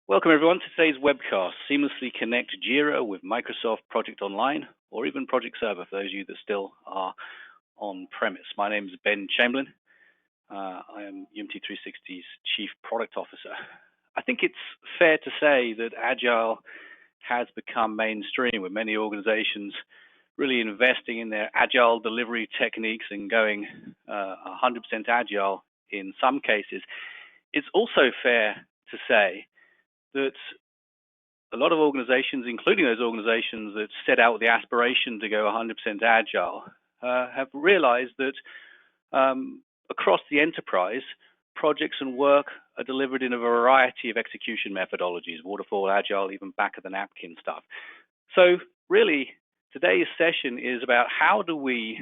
Welcome everyone to today's webcast, Seamlessly Connect JIRA with Microsoft Project Online, or even Project Server for those of you that still are on premise. My name is Ben Chamberlain. I am UMT360's Chief Product Officer. I think it's fair to say that Agile has become mainstream, with many organizations really investing in their Agile delivery techniques and going 100% Agile in some cases. It's also fair to say that a lot of organizations, including those organizations that set out with the aspiration to go 100% Agile, have realized that across the enterprise, projects and work are delivered in a variety of execution methodologies, waterfall, Agile, even back of the napkin stuff. So really, today's session is about how do we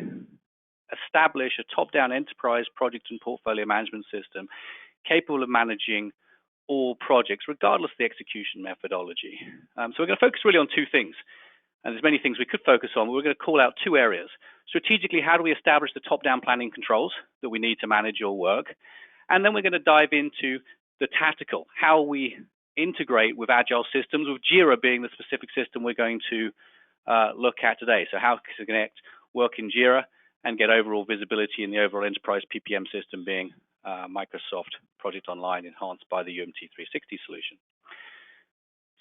establish a top-down enterprise project and portfolio management system capable of managing all projects, regardless of the execution methodology. So we're going to focus really on two things. And there's many things we could focus on, but we're going to call out two areas. Strategically, how do we establish the top-down planning controls that we need to manage your work? And then we're going to dive into the tactical, how we integrate with Agile systems, with JIRA being the specific system we're going to look at today. So how to connect work in JIRA and get overall visibility in the overall enterprise PPM system being Microsoft Project Online enhanced by the UMT360 solution.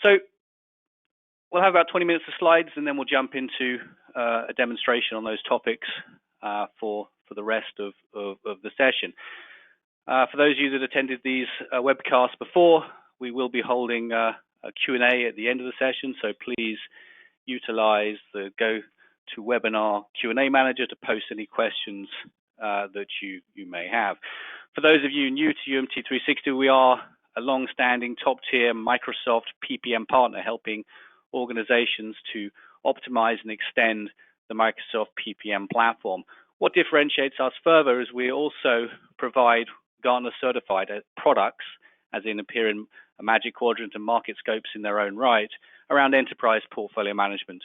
So we'll have about 20 minutes of slides, and then we'll jump into a demonstration on those topics for the rest of the session. For those of you that attended these webcasts before, we will be holding a Q&A at the end of the session, so please utilize the GoToWebinar Q&A manager to post any questions that you may have. For those of you new to UMT360, we are a long-standing top-tier Microsoft PPM partner, helping organizations to optimize and extend the Microsoft PPM platform. What differentiates us further is we also provide Gartner certified products, as in appear in a Magic Quadrant and market scopes in their own right, around enterprise portfolio management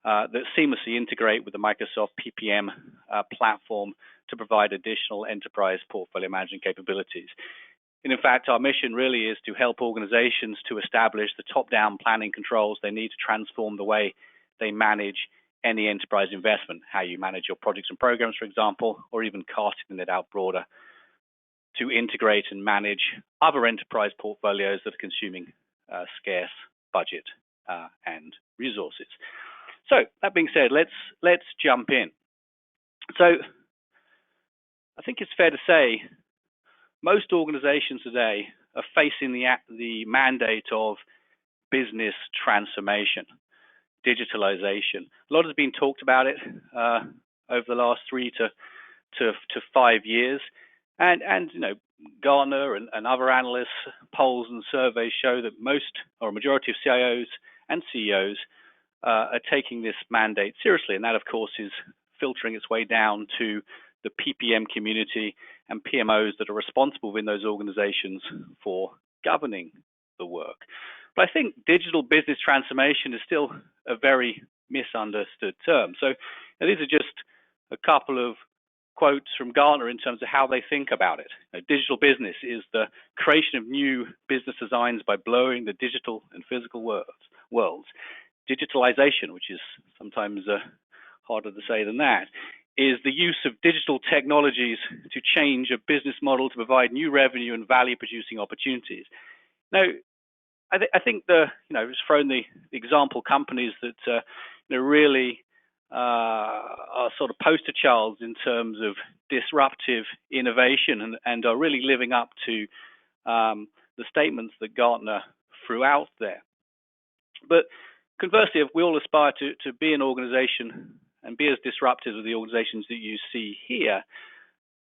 that seamlessly integrate with the Microsoft PPM platform to provide additional enterprise portfolio management capabilities. And in fact, our mission really is to help organizations to establish the top-down planning controls they need to transform the way they manage any enterprise investment, how you manage your projects and programs, for example, or even casting it out broader to integrate and manage other enterprise portfolios that are consuming scarce budget and resources. So that being said, let's jump in. So I think it's fair to say most organizations today are facing the mandate of business transformation, digitalization. A lot has been talked about it over the last 3 to 5 years, and you know, Gartner and other analysts, polls and surveys show that most or a majority of CIOs and CEOs are taking this mandate seriously, and that of course is filtering its way down to the PPM community and PMOs that are responsible within those organizations for governing the work. But I think digital business transformation is still a very misunderstood term. So these are just a couple of quotes from Gartner in terms of how they think about it. Digital business is the creation of new business designs by blurring the digital and physical worlds. Digitalization, which is sometimes harder to say than that, is the use of digital technologies to change a business model to provide new revenue and value-producing opportunities. Now, I think it's thrown the example companies that really are sort of poster childs in terms of disruptive innovation and are really living up to the statements that Gartner threw out there. But conversely, if we all aspire to be an organization and be as disruptive as the organizations that you see here,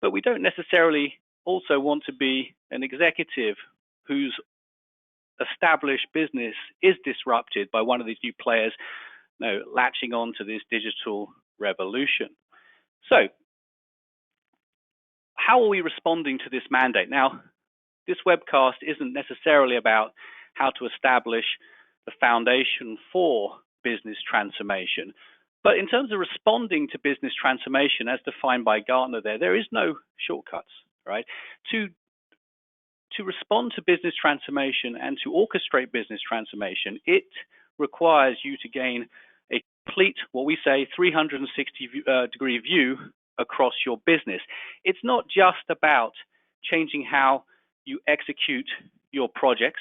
but we don't necessarily also want to be an executive whose established business is disrupted by one of these new players, latching on to this digital revolution. So, how are we responding to this mandate? Now, this webcast isn't necessarily about how to establish the foundation for business transformation. But in terms of responding to business transformation as defined by Gartner there is no shortcuts, right? To to respond to business transformation and to orchestrate business transformation, it requires you to gain a complete, what we say, 360-degree view across your business. It's not just about changing how you execute your projects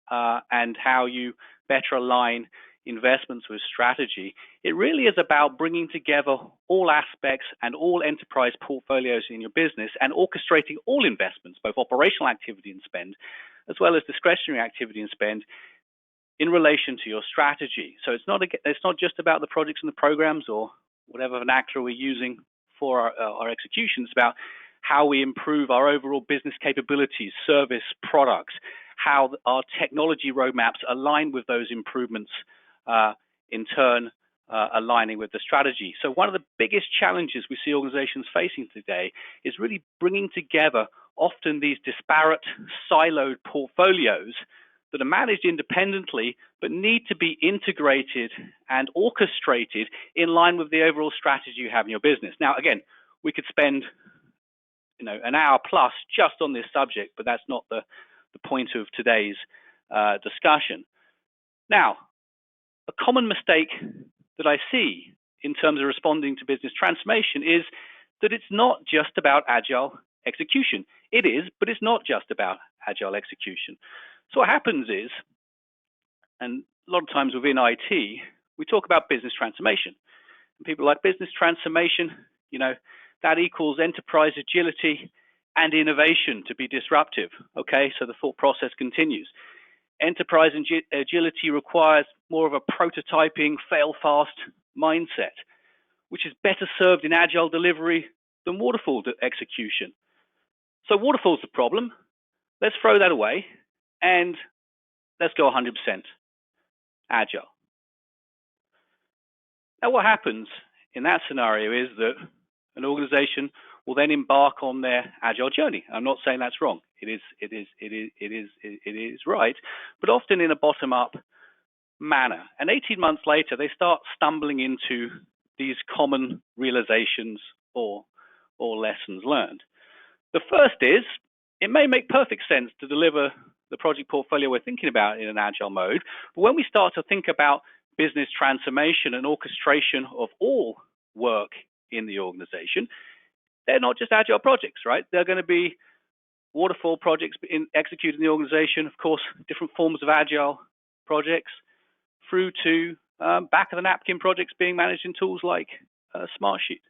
and how you better align investments with strategy. It really is about bringing together all aspects and all enterprise portfolios in your business and orchestrating all investments, both operational activity and spend, as well as discretionary activity and spend, in relation to your strategy. So it's not just about the projects and the programs or whatever vernacular we're using for our execution. It's about how we improve our overall business capabilities, service, products, how our technology roadmaps align with those improvements, in turn aligning with the strategy. So one of the biggest challenges we see organizations facing today is really bringing together often these disparate, siloed portfolios that are managed independently but need to be integrated and orchestrated in line with the overall strategy you have in your business. Now, again, we could spend an hour plus just on this subject, but that's not the point of today's discussion. Now, a common mistake that I see in terms of responding to business transformation is that it's not just about agile execution. It is, but it's not just about agile execution. So what happens is, and a lot of times within IT, we talk about business transformation. And people are like, business transformation, that equals enterprise agility and innovation to be disruptive. Okay, so the thought process continues. Enterprise agility requires more of a prototyping, fail-fast mindset, which is better served in agile delivery than waterfall execution. So waterfall's the problem. Let's throw that away and let's go 100% agile. Now, what happens in that scenario is that an organization will then embark on their agile journey. I'm not saying that's wrong. It is right, but often in a bottom-up manner. And 18 months later, they start stumbling into these common realizations or lessons learned. The first is, it may make perfect sense to deliver the project portfolio we're thinking about in an agile mode, but when we start to think about business transformation and orchestration of all work in the organization, they're not just agile projects, right? They're going to be waterfall projects executed in the organization, of course, different forms of agile projects, through to back of the napkin projects being managed in tools like Smartsheet.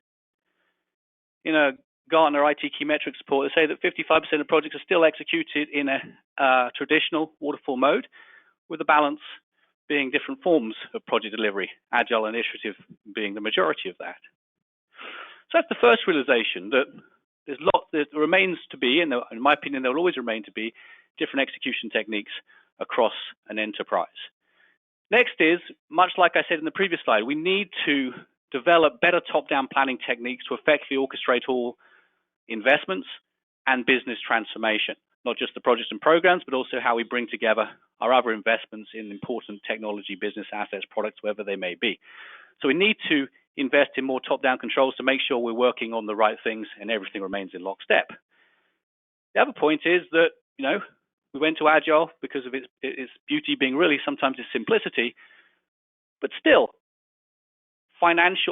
In a Gartner IT Key Metrics report, they say that 55% of projects are still executed in a traditional waterfall mode, with the balance being different forms of project delivery, agile initiative being the majority of that. So that's the first realization, that there's a lot that remains to be, and in my opinion, there will always remain to be, different execution techniques across an enterprise. Next is, much like I said in the previous slide, we need to develop better top-down planning techniques to effectively orchestrate all investments and business transformation, not just the projects and programs, but also how we bring together our other investments in important technology, business assets, products, wherever they may be. So we need to invest in more top-down controls to make sure we're working on the right things and everything remains in lockstep. The other point is that, we went to Agile because of its beauty being really sometimes its simplicity, but still,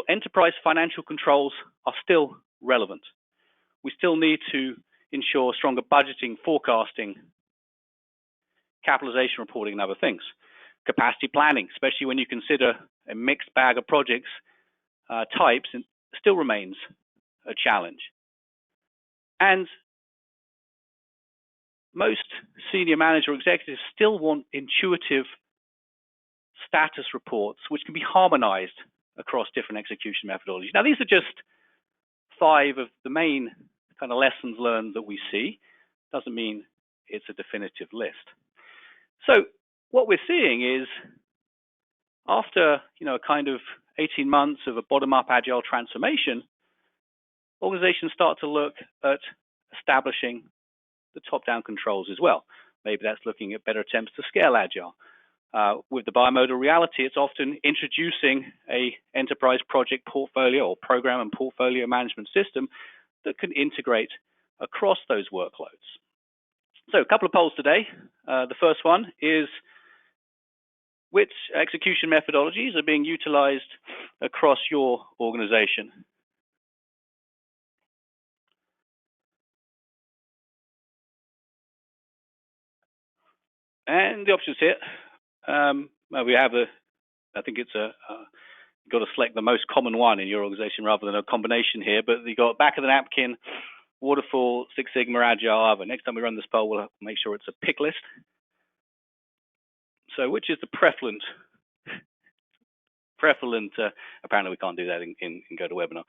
enterprise financial controls are still relevant. We still need to ensure stronger budgeting, forecasting, capitalization reporting, and other things. Capacity planning, especially when you consider a mixed bag of projects types, still remains a challenge. And most senior manager executives still want intuitive status reports, which can be harmonized across different execution methodologies. Now, these are just 5 of the main kind of lessons learned that we see. Doesn't mean it's a definitive list. So what we're seeing is, after a kind of 18 months of a bottom-up agile transformation, organizations start to look at establishing the top-down controls as well. Maybe that's looking at better attempts to scale agile. With the bimodal reality, it's often introducing a enterprise project portfolio or program and portfolio management system that can integrate across those workloads. So a couple of polls today. The first one is, which execution methodologies are being utilized across your organization? And the options here, we have I think it's you've got to select the most common one in your organization rather than a combination here, but you got back of the napkin, waterfall, Six Sigma, Agile, Other. Next time we run this poll, we'll make sure it's a pick list. So which is the prevalent, apparently we can't do that in GoToWebinar.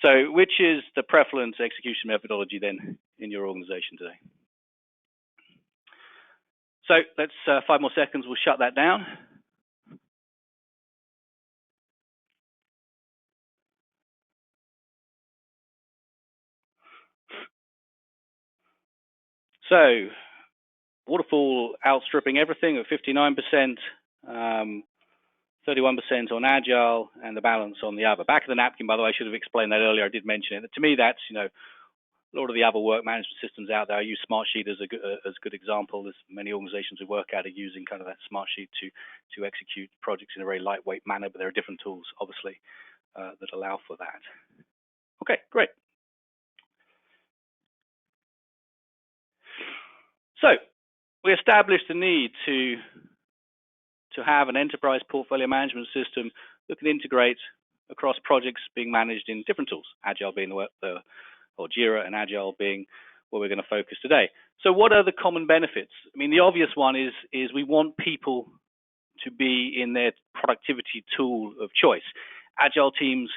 So which is the prevalent execution methodology then in your organization today? So let's 5 more seconds, we'll shut that down. So waterfall outstripping everything at 59%, 31% on Agile, and the balance on the other. Back of the napkin, by the way, I should have explained that earlier. I did mention it. To me, that's, a lot of the other work management systems out there. I use Smartsheet as a good example. There's many organizations we work at are using kind of that Smartsheet to execute projects in a very lightweight manner, but there are different tools, obviously, that allow for that. Okay, great. So we established the need to have an enterprise portfolio management system that can integrate across projects being managed in different tools, Agile being or JIRA and Agile being where we're going to focus today. So what are the common benefits? I mean, the obvious one is we want people to be in their productivity tool of choice. Agile teams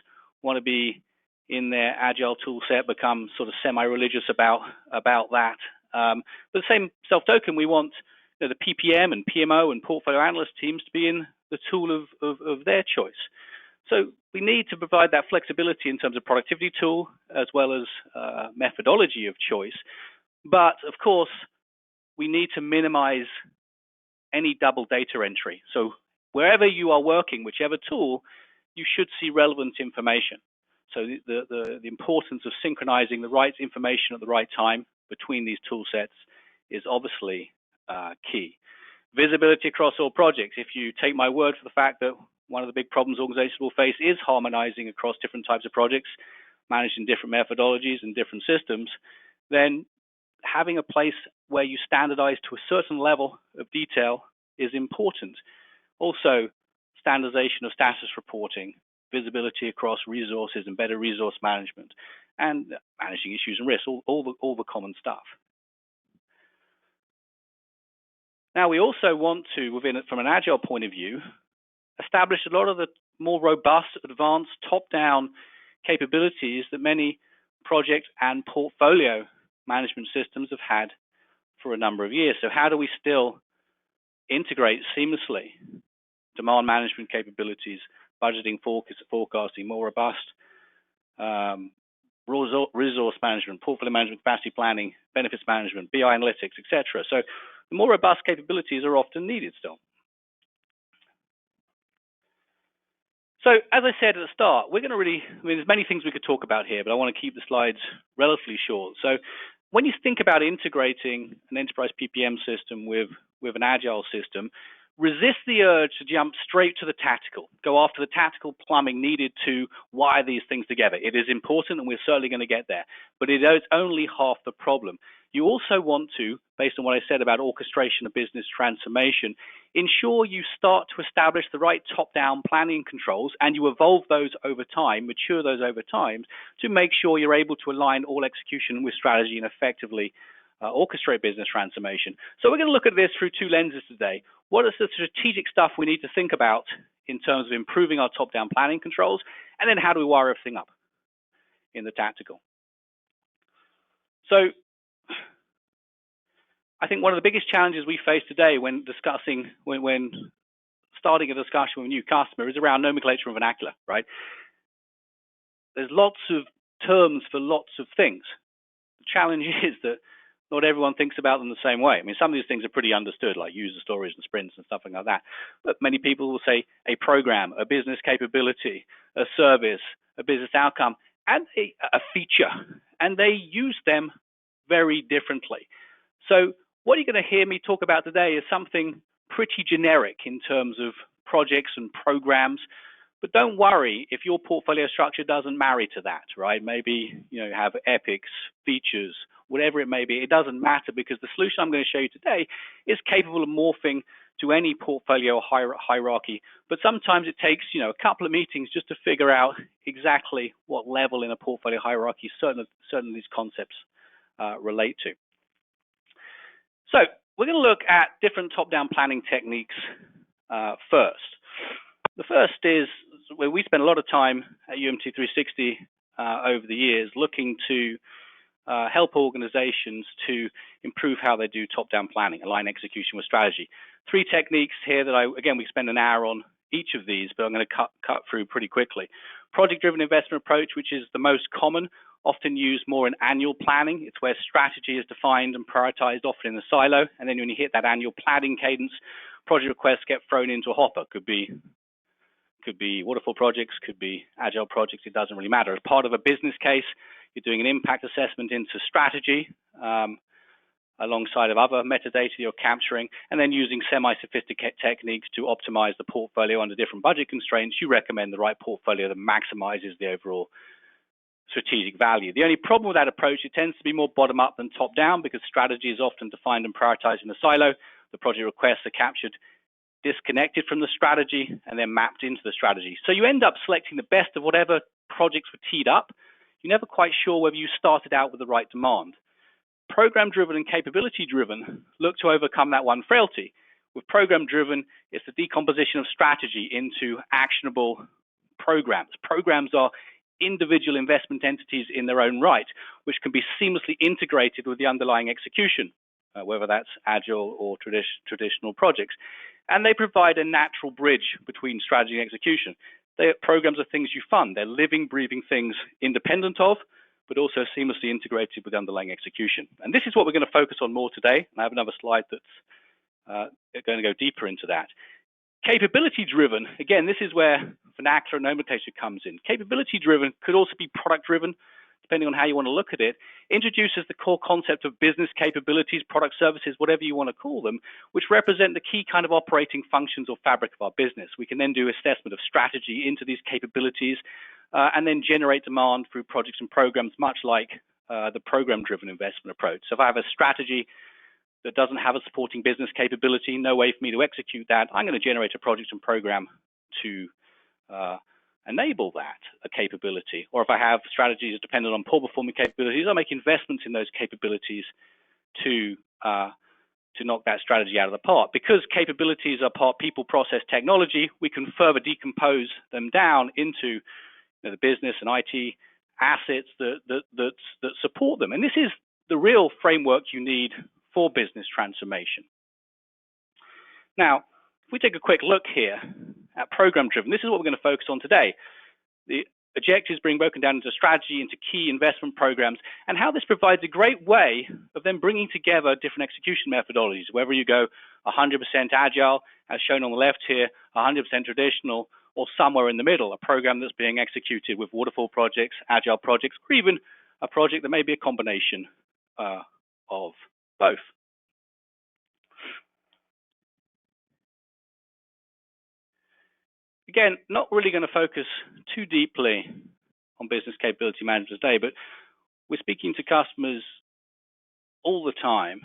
want to be in their Agile tool set, become sort of semi-religious about that. But the same self-token, we want the PPM and PMO and portfolio analyst teams to be in the tool of their choice. So we need to provide that flexibility in terms of productivity tool as well as methodology of choice. But of course, we need to minimize any double data entry. So wherever you are working, whichever tool, you should see relevant information. So the importance of synchronizing the right information at the right time between these tool sets is obviously key. Visibility across all projects. If you take my word for the fact that one of the big problems organizations will face is harmonizing across different types of projects, managing different methodologies and different systems, then having a place where you standardize to a certain level of detail is important. Also, standardization of status reporting, visibility across resources and better resource management, and managing issues and risks, all the common stuff. Now, we also want to, from an Agile point of view, establish a lot of the more robust, advanced, top-down capabilities that many project and portfolio management systems have had for a number of years. So how do we still integrate seamlessly demand management capabilities, budgeting, forecasting, more robust resource management, portfolio management, capacity planning, benefits management, BI analytics, etc. So the more robust capabilities are often needed still. So as I said at the start, we're going to there's many things we could talk about here, but I want to keep the slides relatively short. So when you think about integrating an enterprise PPM system with an Agile system, resist the urge to jump straight to the tactical, go after the tactical plumbing needed to wire these things together. It is important, and we're certainly going to get there, but it is only half the problem. You also want to, based on what I said about orchestration of business transformation, ensure you start to establish the right top-down planning controls, and you evolve those over time, mature those over time, to make sure you're able to align all execution with strategy and effectively orchestrate business transformation. So we're going to look at this through two lenses today. What is the strategic stuff we need to think about in terms of improving our top-down planning controls, and then how do we wire everything up in the tactical? So I think one of the biggest challenges we face today when discussing, when starting a discussion with a new customer is around nomenclature and vernacular, right? There's lots of terms for lots of things. The challenge is that not everyone thinks about them the same way. I mean, some of these things are pretty understood, like user stories and sprints and stuff like that. But many people will say a program, a business capability, a service, a business outcome, and a feature. And they use them very differently. So what you're going to hear me talk about today is something pretty generic in terms of projects and programs. But don't worry if your portfolio structure doesn't marry to that, right? Maybe you have epics, features, whatever it may be. It doesn't matter, because the solution I'm going to show you today is capable of morphing to any portfolio hierarchy. But sometimes it takes a couple of meetings just to figure out exactly what level in a portfolio hierarchy certain of these concepts relate to. So we're going to look at different top-down planning techniques first. The first is where we spend a lot of time at UMT360 over the years looking to help organizations to improve how they do top-down planning, align execution with strategy. 3 techniques here that again, we spend an hour on each of these, but I'm going to cut through pretty quickly. Project-driven investment approach, which is the most common, often used more in annual planning. It's where strategy is defined and prioritized, often in a silo. And then when you hit that annual planning cadence, project requests get thrown into a hopper. Could be waterfall projects, could be agile projects, it doesn't really matter. As part of a business case, you're doing an impact assessment into strategy alongside of other metadata you're capturing, and then using semi-sophisticated techniques to optimize the portfolio under different budget constraints. You recommend the right portfolio that maximizes the overall strategic value. The only problem with that approach, it tends to be more bottom-up than top-down, because strategy is often defined and prioritized in a silo. The project requests are captured disconnected from the strategy and then mapped into the strategy. So you end up selecting the best of whatever projects were teed up. You're never quite sure whether you started out with the right demand. Program-driven and capability-driven look to overcome that one frailty. With program-driven, it's the decomposition of strategy into actionable programs. Programs are individual investment entities in their own right, which can be seamlessly integrated with the underlying execution, whether that's agile or traditional projects. And they provide a natural bridge between strategy and execution. Programs are things you fund. They're living, breathing things independent of, but also seamlessly integrated with underlying execution. And this is what we're going to focus on more today. And I have another slide that's going to go deeper into that. Capability-driven, again, this is where vernacular nomenclature comes in. Capability-driven could also be product-driven, depending on how you want to look at it. Introduces the core concept of business capabilities, product services, whatever you want to call them, which represent the key kind of operating functions or fabric of our business. We can then do assessment of strategy into these capabilities and then generate demand through projects and programs, much like the program-driven investment approach. So if I have a strategy that doesn't have a supporting business capability, no way for me to execute that, I'm going to generate a project and program to enable that capability. Or if I have strategies dependent on poor performing capabilities, I make investments in those capabilities to knock that strategy out of the park. Because capabilities are part people, process, technology, we can further decompose them down into the business and IT assets that support them. And this is the real framework you need for business transformation. Now, if we take a quick look here at program-driven, this is what we're going to focus on today. The objectives being broken down into strategy, into key investment programs, and how this provides a great way of then bringing together different execution methodologies, whether you go 100% agile, as shown on the left here, 100% traditional, or somewhere in the middle, a program that's being executed with waterfall projects, agile projects, or even a project that may be a combination of both. Again, not really going to focus too deeply on business capability management today, but we're speaking to customers all the time,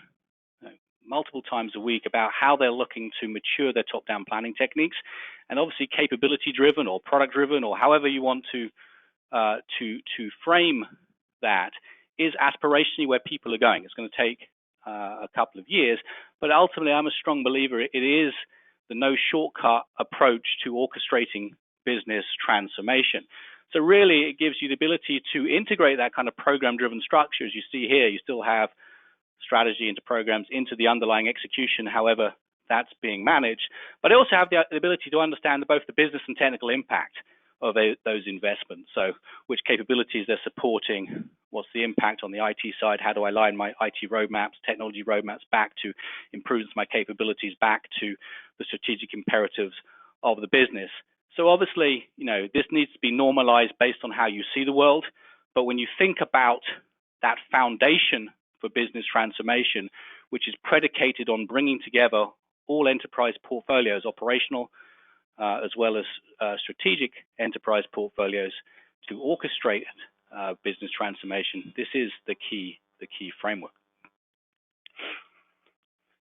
multiple times a week, about how they're looking to mature their top-down planning techniques. And obviously capability-driven or product-driven, or however you want to frame that, is aspirationally where people are going. It's going to take a couple of years, but ultimately I'm a strong believer it is the no shortcut approach to orchestrating business transformation. So really it gives you the ability to integrate that kind of program-driven structure. As you see here, you still have strategy into programs, into the underlying execution, however that's being managed. But I also have the ability to understand both the business and technical impact of those investments. So which capabilities they're supporting, what's the impact on the IT side, how do I align my IT roadmaps, technology roadmaps back to improvements my capabilities, back to the strategic imperatives of the business. So obviously, this needs to be normalized based on how you see the world. But when you think about that foundation for business transformation, which is predicated on bringing together all enterprise portfolios, operational as well as strategic enterprise portfolios, to orchestrate business transformation. This is the key framework.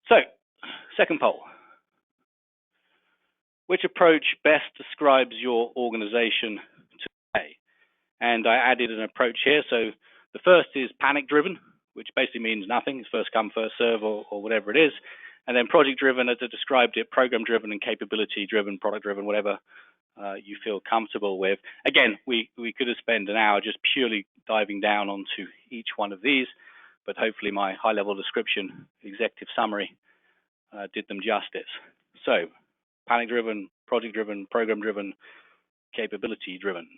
So, second poll. Which approach best describes your organization today? And I added an approach here. So the first is panic-driven, which basically means nothing. It's first come, first serve, or whatever it is. And then project-driven, as I described it, program-driven and capability-driven, product-driven, whatever you feel comfortable with. Again, we could have spent an hour just purely diving down onto each one of these, but hopefully my high-level description, executive summary, did them justice. So, panic-driven, project-driven, program-driven, capability-driven.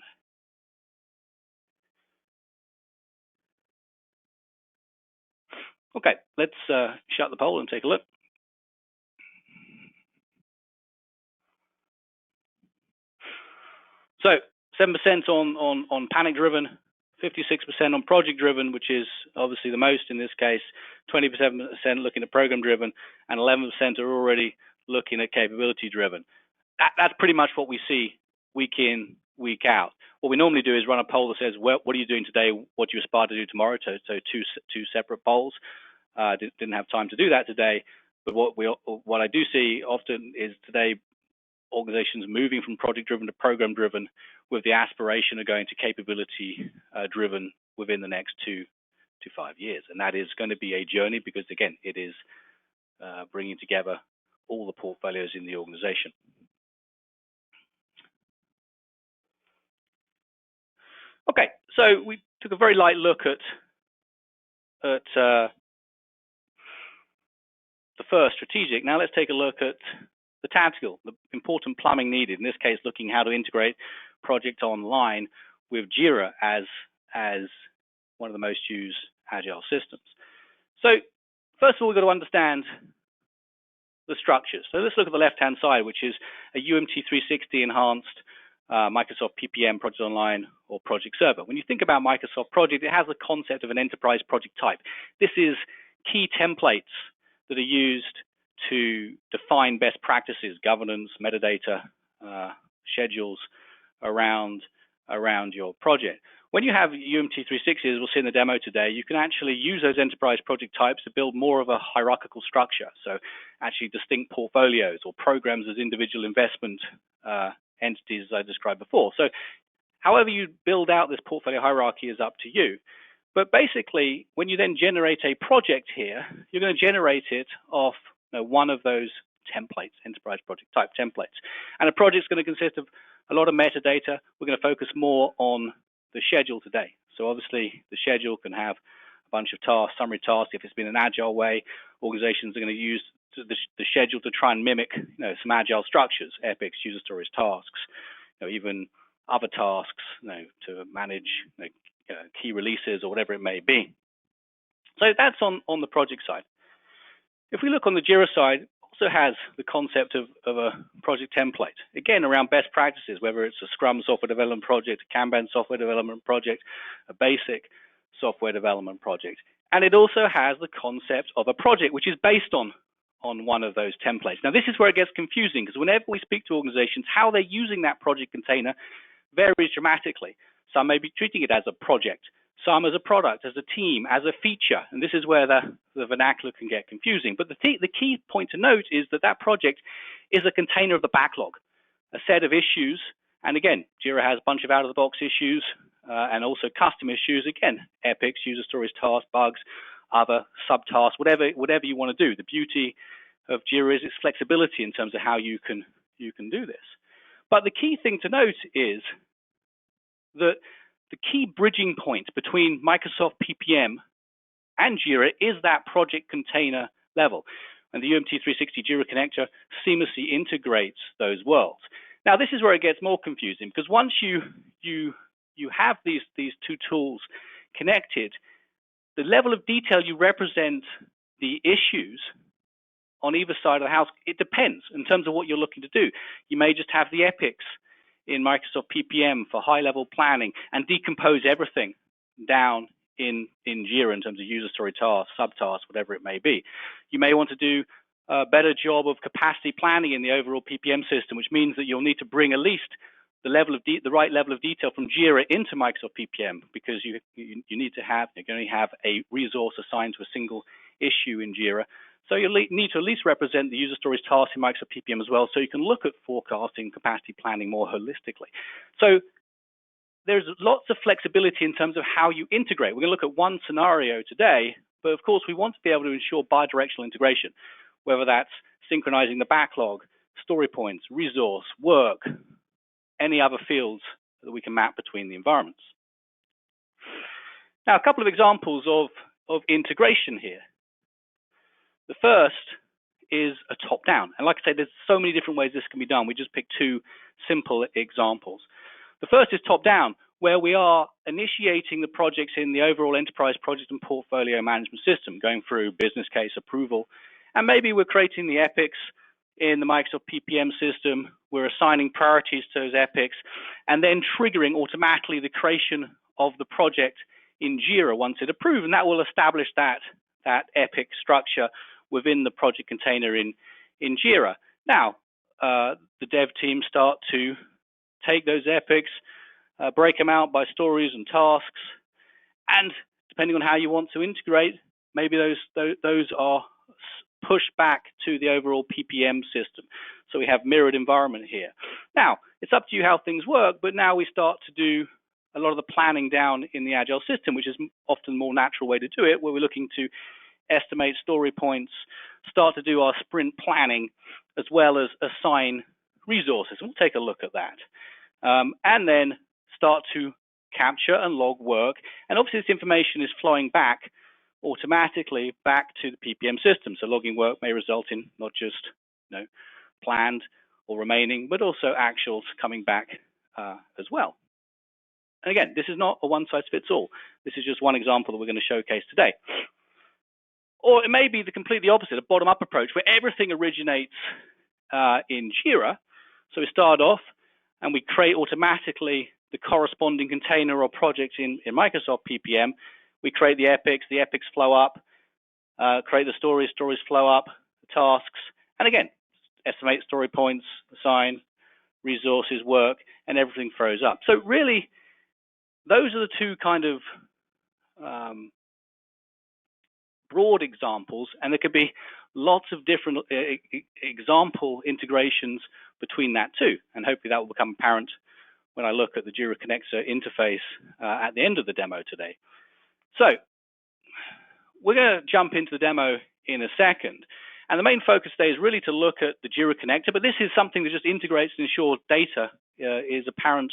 Okay, let's shut the poll and take a look. So 7% on panic-driven, 56% on project-driven, which is obviously the most in this case, 27% looking at program-driven, and 11% are already looking at capability-driven. That's pretty much what we see week in, week out. What we normally do is run a poll that says, well, what are you doing today? What do you aspire to do tomorrow? So two separate polls. Didn't have time to do that today, but what I do see often is today organizations moving from project-driven to program-driven with the aspiration of going to capability-driven within the next 2 to 5 years. And that is going to be a journey because, again, it is bringing together all the portfolios in the organization. Okay, so we took a very light look at the first, strategic. Now let's take a look at the tactical, the important plumbing needed. In this case, looking how to integrate Project Online with JIRA as one of the most used agile systems. So first of all, we've got to understand the structures. So let's look at the left-hand side, which is a UMT360 enhanced Microsoft PPM, Project Online, or Project Server. When you think about Microsoft Project, it has the concept of an enterprise project type. This is key templates that are used to define best practices, governance, metadata, schedules around your project. When you have UMT360, as we'll see in the demo today, you can actually use those enterprise project types to build more of a hierarchical structure. So actually distinct portfolios or programs as individual investment entities, as I described before. So however you build out this portfolio hierarchy is up to you. But basically, when you then generate a project here, you're going to generate it off one of those templates, enterprise project type templates. And a project's going to consist of a lot of metadata. We're going to focus more on the schedule today. So obviously, the schedule can have a bunch of tasks, summary tasks. If it's been an agile way, organizations are going to use the schedule to try and mimic some agile structures, epics, user stories, tasks, even other tasks to manage key releases or whatever it may be. So that's on the project side. If we look on the JIRA side, it also has the concept of a project template, again, around best practices, whether it's a Scrum software development project, a Kanban software development project, a basic software development project. And it also has the concept of a project, which is based on one of those templates. Now, this is where it gets confusing, because whenever we speak to organizations, how they're using that project container varies dramatically. Some may be treating it as a project, some as a product, as a team, as a feature, and this is where the vernacular can get confusing. But the key point to note is that project is a container of the backlog, a set of issues, and again, JIRA has a bunch of out-of-the-box issues and also custom issues, again, epics, user stories, tasks, bugs, other subtasks, whatever you want to do. The beauty of JIRA is its flexibility in terms of how you can do this. But the key thing to note is that the key bridging point between Microsoft PPM and JIRA is that project container level. And the UMT360 JIRA connector seamlessly integrates those worlds. Now, this is where it gets more confusing, because once you have these two tools connected, the level of detail you represent the issues on either side of the house, it depends in terms of what you're looking to do. You may just have the epics in Microsoft PPM for high-level planning and decompose everything down in JIRA in terms of user story tasks, subtasks, whatever it may be. You may want to do a better job of capacity planning in the overall PPM system, which means that you'll need to bring at least the right level of detail from JIRA into Microsoft PPM, because you need to have, you can only have a resource assigned to a single issue in JIRA. So you'll need to at least represent the user stories tasks in Microsoft PPM as well, so you can look at forecasting, capacity planning more holistically. So there's lots of flexibility in terms of how you integrate. We're going to look at one scenario today, but of course we want to be able to ensure bidirectional integration, whether that's synchronizing the backlog, story points, resource, work, any other fields that we can map between the environments. Now, a couple of examples of integration here. The first is a top-down. And like I say, there's so many different ways this can be done. We just picked two simple examples. The first is top-down, where we are initiating the projects in the overall enterprise project and portfolio management system, going through business case approval. And maybe we're creating the epics in the Microsoft PPM system. We're assigning priorities to those epics and then triggering automatically the creation of the project in JIRA once it's approved. And that will establish that epic structure within the project container in JIRA. Now, the dev team start to take those epics, break them out by stories and tasks, and depending on how you want to integrate, maybe those are pushed back to the overall PPM system. So we have mirrored environment here. Now, it's up to you how things work, but now we start to do a lot of the planning down in the Agile system, which is often a more natural way to do it, where we're looking to estimate story points, start to do our sprint planning, as well as assign resources. And we'll take a look at that. And then start to capture and log work. And obviously this information is flowing back automatically back to the PPM system. So logging work may result in not just planned or remaining, but also actuals coming back as well. And again, this is not a one-size-fits-all. This is just one example that we're going to showcase today. Or it may be the completely opposite, a bottom-up approach, where everything originates in JIRA. So we start off and we create automatically the corresponding container or project in Microsoft PPM. We create the epics flow up, create the stories flow up, the tasks, and again, estimate story points, assign, resources, work, and everything throws up. So really, those are the two kind of broad examples, and there could be lots of different example integrations between that too, and hopefully that will become apparent when I look at the JIRA connector interface at the end of the demo today. So we're going to jump into the demo in a second, and the main focus today is really to look at the JIRA connector, but this is something that just integrates and ensures data is apparent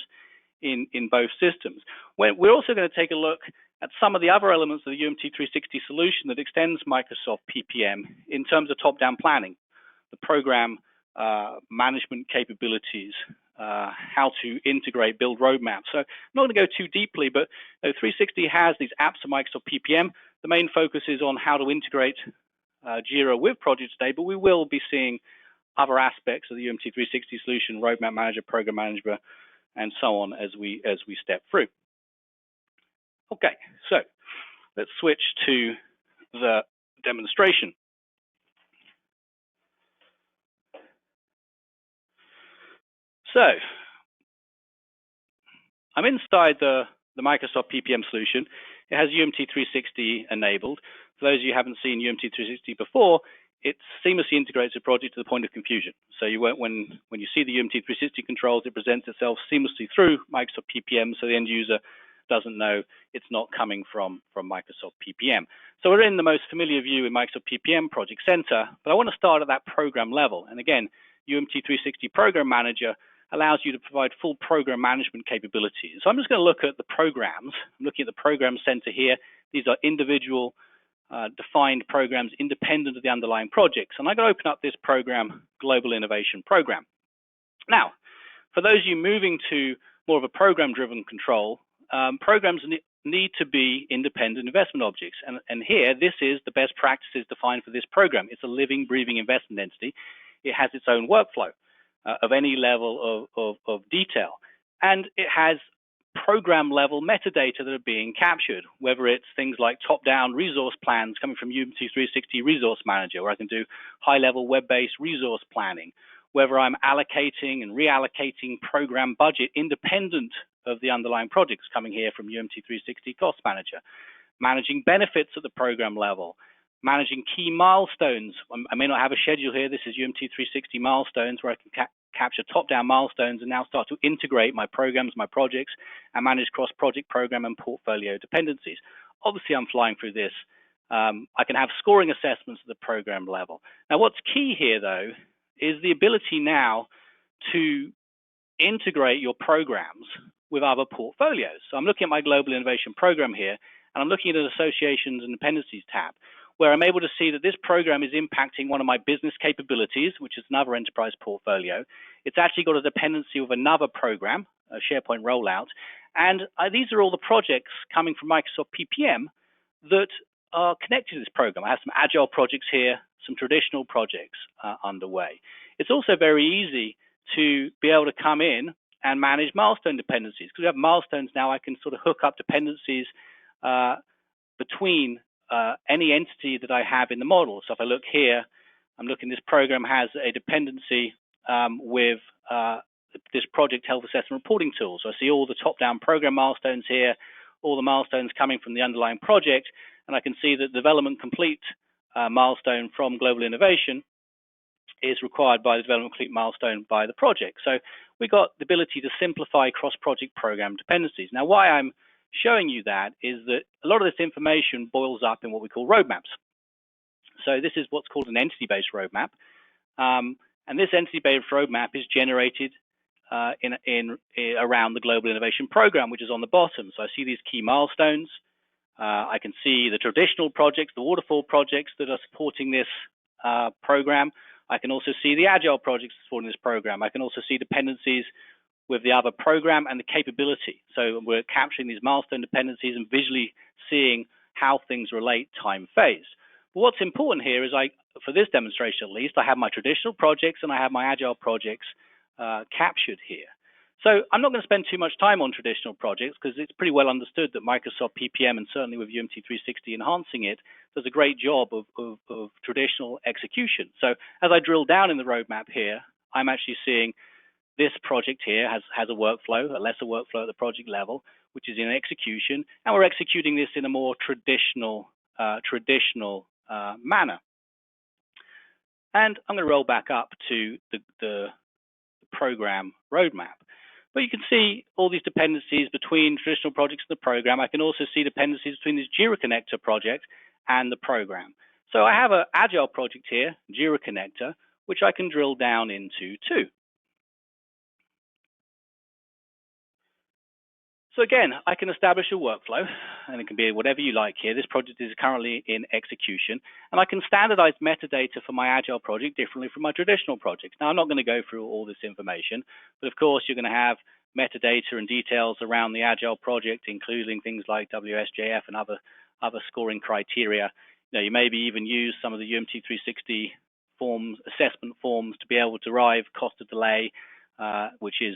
in both systems. We're also going to take a look at some of the other elements of the UMT360 solution that extends Microsoft PPM in terms of top-down planning, the program management capabilities, how to integrate, build roadmaps. So I'm not going to go too deeply, but 360 has these apps of Microsoft PPM. The main focus is on how to integrate JIRA with projects today, but we will be seeing other aspects of the UMT360 solution, roadmap manager, program manager, and so on as we step through. Okay, so let's switch to the demonstration. So I'm inside the Microsoft PPM solution. It has UMT360 enabled. For those of you who haven't seen UMT360 before, it seamlessly integrates a project to the point of confusion. So when you see the UMT360 controls, it presents itself seamlessly through Microsoft PPM, so the end user doesn't know it's not coming from Microsoft PPM. So we're in the most familiar view in Microsoft PPM Project Center, but I want to start at that program level. And again, UMT360 Program Manager allows you to provide full program management capabilities. So I'm just going to look at the programs. I'm looking at the program center here. These are individual defined programs independent of the underlying projects. And I'm going to open up this program, Global Innovation Program. Now, for those of you moving to more of a program-driven control, programs need to be independent investment objects. And here, this is the best practices defined for this program. It's a living, breathing investment entity. It has its own workflow of any level of detail. And it has program level metadata that are being captured, whether it's things like top-down resource plans coming from UMT360 Resource Manager, where I can do high-level web-based resource planning, whether I'm allocating and reallocating program budget independent of the underlying projects coming here from UMT360 Cost Manager, managing benefits at the program level, managing key milestones. I may not have a schedule here. This is UMT360 milestones, where I can capture top-down milestones and now start to integrate my programs, my projects, and manage cross-project program and portfolio dependencies. Obviously, I'm flying through this. I can have scoring assessments at the program level. Now, what's key here, though, is the ability now to integrate your programs with other portfolios. So I'm looking at my Global Innovation Program here, and I'm looking at an Associations and Dependencies tab, where I'm able to see that this program is impacting one of my business capabilities, which is another enterprise portfolio. It's actually got a dependency with another program, a SharePoint rollout, and these are all the projects coming from Microsoft PPM that are connected to this program. I have some agile projects here, some traditional projects underway. It's also very easy to be able to come in and manage milestone dependencies. Because we have milestones now, I can sort of hook up dependencies between any entity that I have in the model. So if I look here, I'm looking, this program has a dependency with this project health assessment reporting tool. So I see all the top-down program milestones here, all the milestones coming from the underlying project, and I can see that the development complete milestone from Global Innovation is required by the development complete milestone by the project. So we got the ability to simplify cross-project program dependencies. Now, why I'm showing you that is that a lot of this information boils up in what we call roadmaps. So this is what's called an entity-based roadmap. And this entity-based roadmap is generated around the Global Innovation Program, which is on the bottom. So I see these key milestones. I can see the traditional projects, the waterfall projects that are supporting this program. I can also see the agile projects supporting this program. I can also see dependencies with the other program and the capability. So we're capturing these milestone dependencies and visually seeing how things relate time phase. But what's important here is, for this demonstration at least, I have my traditional projects and I have my agile projects captured here. So I'm not going to spend too much time on traditional projects because it's pretty well understood that Microsoft PPM, and certainly with UMT360 enhancing it, does a great job of traditional execution. So as I drill down in the roadmap here, I'm actually seeing this project here has a workflow, a lesser workflow at the project level, which is in execution, and we're executing this in a more traditional manner. And I'm going to roll back up to the program roadmap. But you can see all these dependencies between traditional projects and the program. I can also see dependencies between this JIRA connector project and the program. So I have an agile project here, JIRA connector, which I can drill down into too. So again, I can establish a workflow, and it can be whatever you like here. This project is currently in execution, and I can standardize metadata for my agile project differently from my traditional projects. Now, I'm not going to go through all this information, but of course, you're going to have metadata and details around the agile project, including things like WSJF and other scoring criteria. You maybe even use some of the UMT360 forms, assessment forms, to be able to derive cost of delay, which is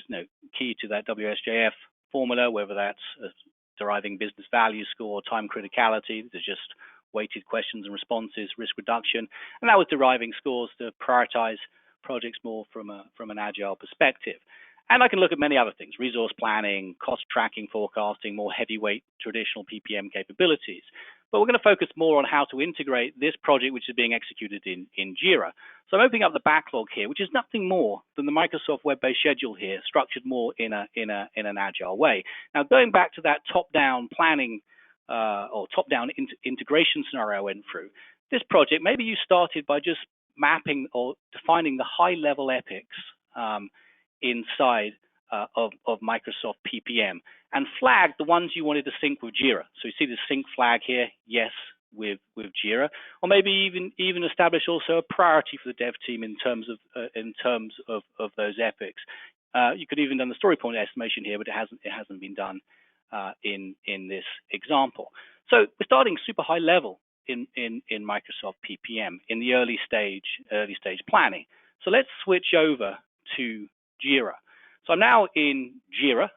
key to that WSJF formula, whether that's deriving business value score, time criticality. These are just weighted questions and responses, risk reduction, and that was deriving scores to prioritize projects more from an agile perspective. And I can look at many other things: resource planning, cost tracking, forecasting, more heavyweight traditional PPM capabilities. But we're going to focus more on how to integrate this project, which is being executed in JIRA. So I'm opening up the backlog here, which is nothing more than the Microsoft web-based schedule here, structured more in an agile way. Now, going back to that top-down planning or top-down integration scenario I went through, this project, maybe you started by just mapping or defining the high-level epics inside of Microsoft PPM, and flag the ones you wanted to sync with JIRA. So you see the sync flag here, yes, with JIRA, or maybe even establish also a priority for the dev team in terms of those epics. You could even done the story point estimation here, but it hasn't been done in this example. So we're starting super high level in Microsoft PPM in the early stage planning. So let's switch over to JIRA. So I'm now in JIRA.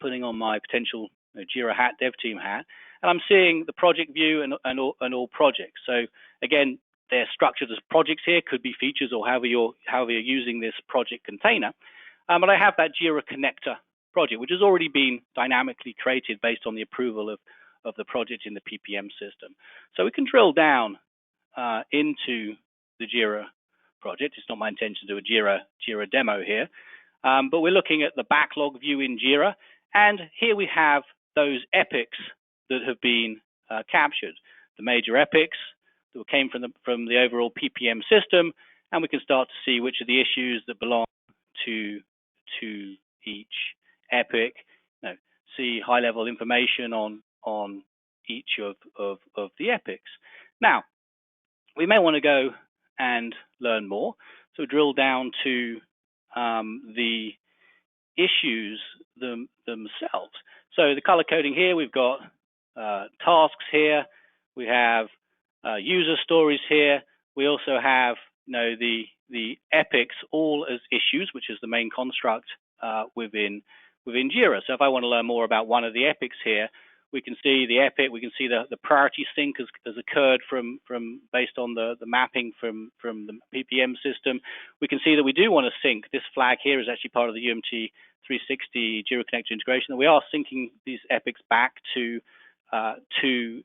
putting on my potential JIRA hat, dev team hat, and I'm seeing the project view and all projects. So again, they're structured as projects here, could be features or however you're using this project container. But I have that JIRA connector project, which has already been dynamically created based on the approval of the project in the PPM system. So we can drill down into the JIRA project. It's not my intention to do a JIRA demo here, but we're looking at the backlog view in JIRA, and here we have those epics that have been captured, the major epics that came from the overall PPM system, and we can start to see which are the issues that belong to each epic. See high-level information on each of the epics. Now, we may want to go and learn more, so drill down to the issues themselves. So the color coding here, we've got tasks here, we have user stories here, we also have the epics all as issues, which is the main construct within JIRA. So if I want to learn more about one of the epics here, we can see the epic, we can see the priority sync has occurred from based on the mapping from the PPM system. We can see that we do want to sync. This flag here is actually part of the UMT360 JIRA connector integration, and we are syncing these epics back to the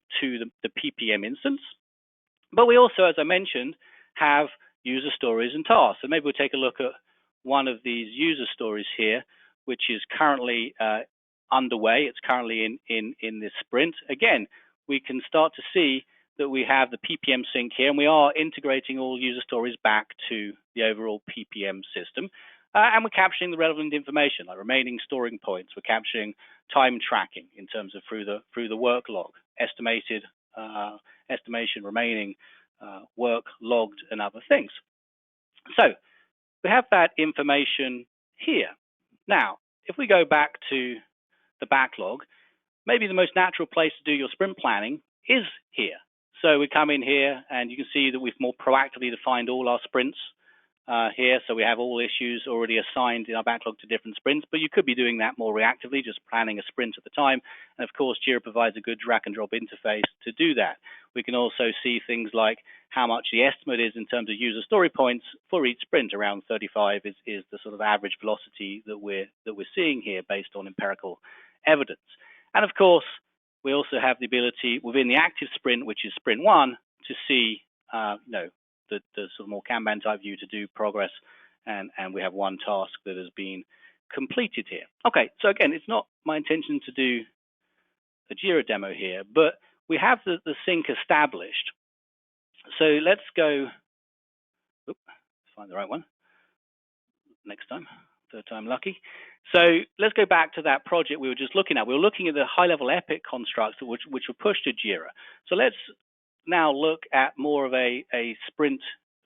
PPM instance. But we also, as I mentioned, have user stories and tasks. So maybe we'll take a look at one of these user stories here, which is currently underway. It's currently in this sprint. Again, we can start to see that we have the PPM sync here, and we are integrating all user stories back to the overall PPM system. And we're capturing the relevant information, like remaining storing points. We're capturing time tracking in terms of through the work log, estimation remaining work logged, and other things. So we have that information here. Now, if we go back to the backlog, maybe the most natural place to do your sprint planning is here. So we come in here, and you can see that we've more proactively defined all our sprints here. So we have all issues already assigned in our backlog to different sprints, but you could be doing that more reactively, just planning a sprint at the time. And of course, JIRA provides a good drag and drop interface to do that. We can also see things like how much the estimate is in terms of user story points for each sprint. Around 35 is the sort of average velocity that we're seeing here based on empirical evidence. And of course, we also have the ability within the active sprint, which is sprint 1, to see the sort of more Kanban type view to do progress, and we have one task that has been completed here. Okay, so again, it's not my intention to do a JIRA demo here, but we have the sync established. So let's go, let's find the right one next time, third time lucky. So let's go back to that project we were just looking at. We were looking at the high-level epic constructs which were pushed to JIRA. So let's now look at more of a sprint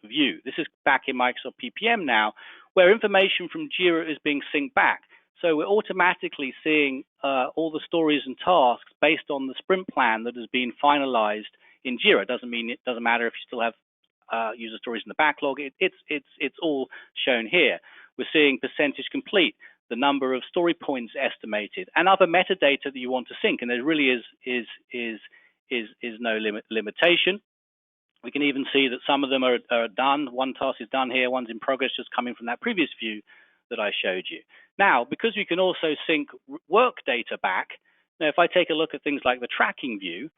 view. This is back in Microsoft PPM now, where information from JIRA is being synced back. So we're automatically seeing all the stories and tasks based on the sprint plan that has been finalized in JIRA. It doesn't matter if you still have user stories in the backlog. It's all shown here. We're seeing percentage complete, the number of story points estimated, and other metadata that you want to sync. And there really is no limitation. We can even see that some of them are done. One task is done here, one's in progress, just coming from that previous view that I showed you. Now, because we can also sync work data back, now if I take a look at things like the tracking view,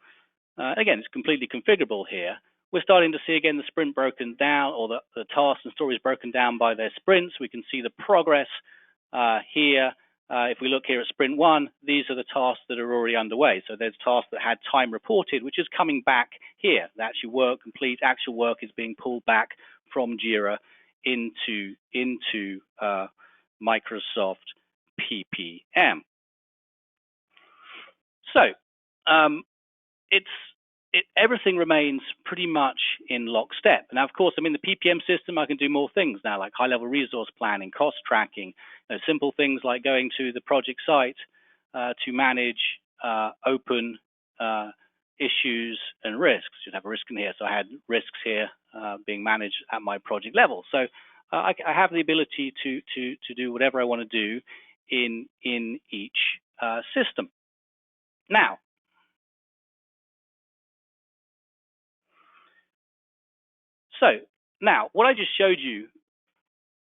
again, it's completely configurable here. We're starting to see, again, the sprint broken down, or the tasks and stories broken down by their sprints. We can see the progress here. If we look here at sprint 1, these are the tasks that are already underway. So there's tasks that had time reported, which is coming back here. The actual work complete, actual work is being pulled back from JIRA into Microsoft PPM. So everything remains pretty much in lockstep. Now, of course, I'm in the PPM system. I can do more things now, like high-level resource planning, cost tracking, simple things like going to the project site to manage open issues and risks. You have a risk in here, so I had risks here being managed at my project level. So I have the ability to do whatever I want to do in each system. Now, what I just showed you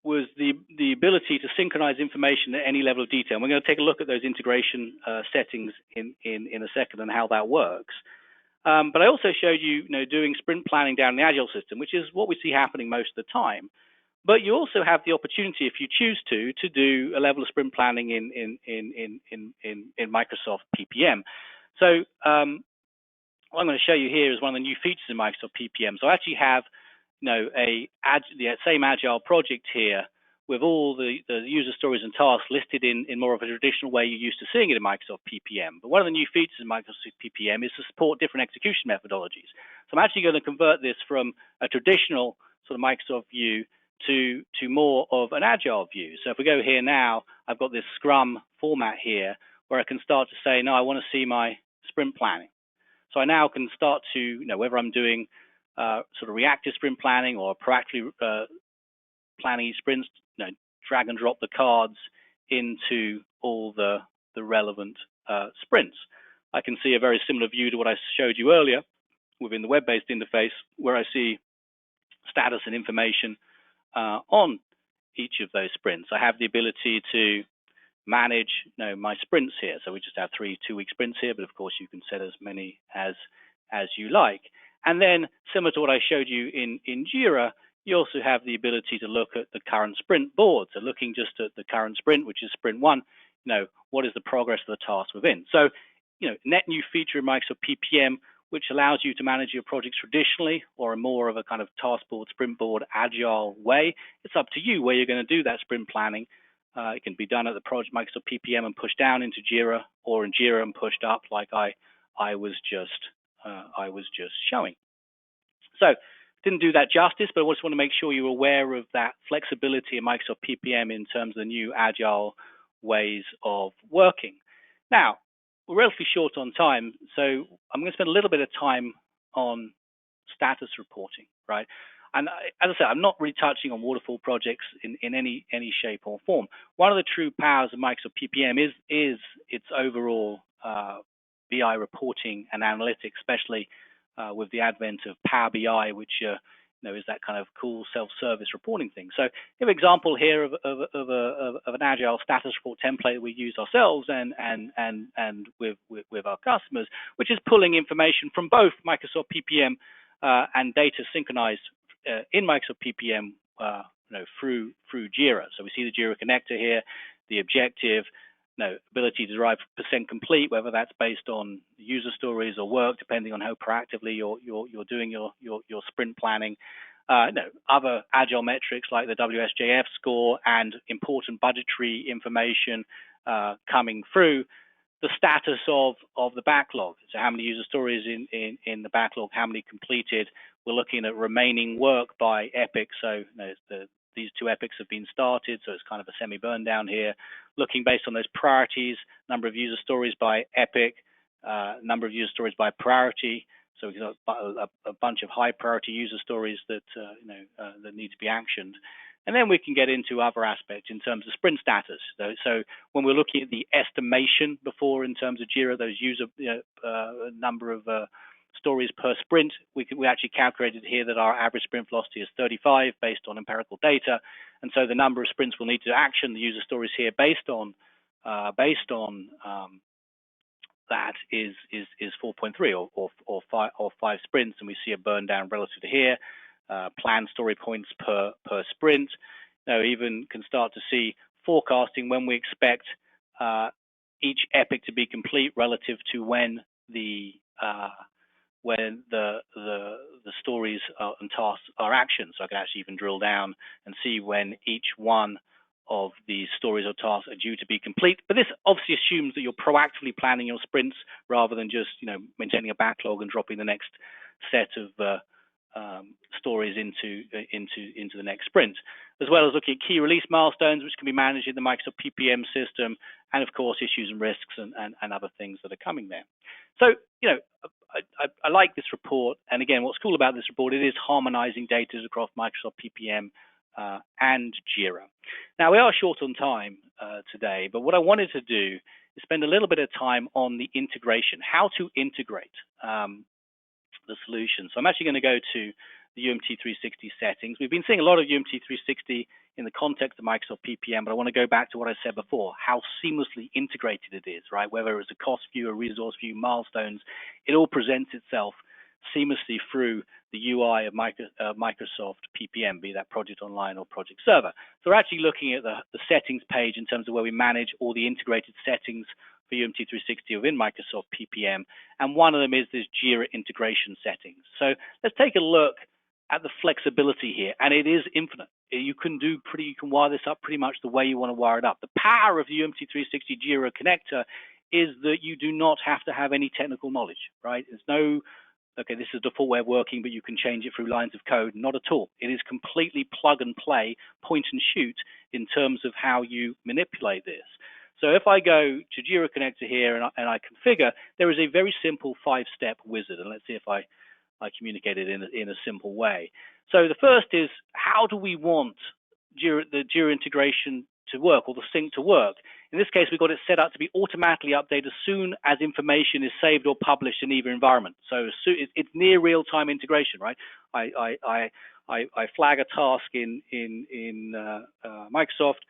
was the ability to synchronize information at any level of detail. And we're going to take a look at those integration settings in a second and how that works. But I also showed you, doing sprint planning down in the Agile system, which is what we see happening most of the time. But you also have the opportunity, if you choose to do a level of sprint planning in Microsoft PPM. So what I'm going to show you here is one of the new features in Microsoft PPM. So I actually have, the same Agile project here with all the user stories and tasks listed in more of a traditional way you're used to seeing it in Microsoft PPM. But one of the new features in Microsoft PPM is to support different execution methodologies. So I'm actually going to convert this from a traditional sort of Microsoft view to more of an Agile view. So if we go here now, I've got this Scrum format here where I can start to say, no, I want to see my sprint planning. So I now can start to, whether I'm doing sort of reactive sprint planning or proactively planning sprints, drag and drop the cards into all the relevant sprints. I can see a very similar view to what I showed you earlier within the web-based interface, where I see status and information on each of those sprints. I have the ability to manage my sprints here. So we just have 3 2-week sprints here, but of course you can set as many as you like. And then similar to what I showed you in JIRA, you also have the ability to look at the current sprint board. So looking just at the current sprint, which is sprint 1, what is the progress of the task within. So, net new feature in Microsoft PPM, which allows you to manage your projects traditionally or in more of a kind of task board, sprint board, agile way. It's up to you where you're going to do that sprint planning. It can be done at the project Microsoft PPM and pushed down into JIRA, or in JIRA and pushed up, like I was just showing. So didn't do that justice, but I just want to make sure you're aware of that flexibility in Microsoft PPM in terms of the new agile ways of working. Now, we're relatively short on time, so I'm going to spend a little bit of time on status reporting, right? And as I said, I'm not really touching on waterfall projects in any shape or form. One of the true powers of Microsoft PPM is its overall BI reporting and analytics, especially with the advent of Power BI, which is that kind of cool self-service reporting thing. So, give an example here of an agile status report template we use ourselves and with our customers, which is pulling information from both Microsoft PPM and data synchronized in Microsoft PPM, through JIRA. So we see the JIRA connector here, the objective, ability to derive % complete, whether that's based on user stories or work, depending on how proactively you're doing your sprint planning. Other agile metrics like the WSJF score and important budgetary information coming through. The status of the backlog. So how many user stories in the backlog, how many completed. We're looking at remaining work by epic. So these 2 epics have been started, so it's kind of a semi-burn down here. Looking based on those priorities, number of user stories by epic, number of user stories by priority. So we've got a bunch of high priority user stories that that need to be actioned. And then we can get into other aspects in terms of sprint status. So when we're looking at the estimation before in terms of JIRA, those user number of stories per sprint, we actually calculated here that our average sprint velocity is 35 based on empirical data. And so the number of sprints we'll need to action the user stories here based on that is 4.3 or 5 sprints, and we see a burn down relative to here. Planned story points per sprint. Now even can start to see forecasting when we expect each epic to be complete relative to when the stories and tasks are actioned. So I can actually even drill down and see when each one of these stories or tasks are due to be complete. But this obviously assumes that you're proactively planning your sprints rather than just maintaining a backlog and dropping the next set of stories into the next sprint, as well as looking at key release milestones, which can be managed in the Microsoft PPM system, and of course issues and risks and other things that are coming there. So I like this report, and again, what's cool about this report, it is harmonizing data across Microsoft PPM and JIRA. Now, we are short on time today, but what I wanted to do is spend a little bit of time on the integration, how to integrate the solution. So I'm actually going to go to the UMT360 settings. We've been seeing a lot of UMT360 in the context of Microsoft PPM, but I want to go back to what I said before, how seamlessly integrated it is, right? Whether it's a cost view, a resource view, milestones, it all presents itself seamlessly through the UI of Microsoft PPM, be that Project Online or Project Server. So we're actually looking at the settings page in terms of where we manage all the integrated settings for UMT360 within Microsoft PPM, and one of them is this JIRA integration settings. So let's take a look at the flexibility here, and it is infinite. You can wire this up pretty much the way you want to wire it up. The power of the UMT360 JIRA connector is that you do not have to have any technical knowledge, right? There's no, okay, this is the default way of working, but you can change it through lines of code. Not at all. It is completely plug and play, point and shoot in terms of how you manipulate this. So if I go to JIRA connector here and I configure, there is a very simple 5-step wizard, and let's see if I communicate it in a simple way. So the first is, how do we want the JIRA integration to work, or the sync to work? In this case, we've got it set up to be automatically updated as soon as information is saved or published in either environment. So it's near real-time integration, right? I flag a task in Microsoft,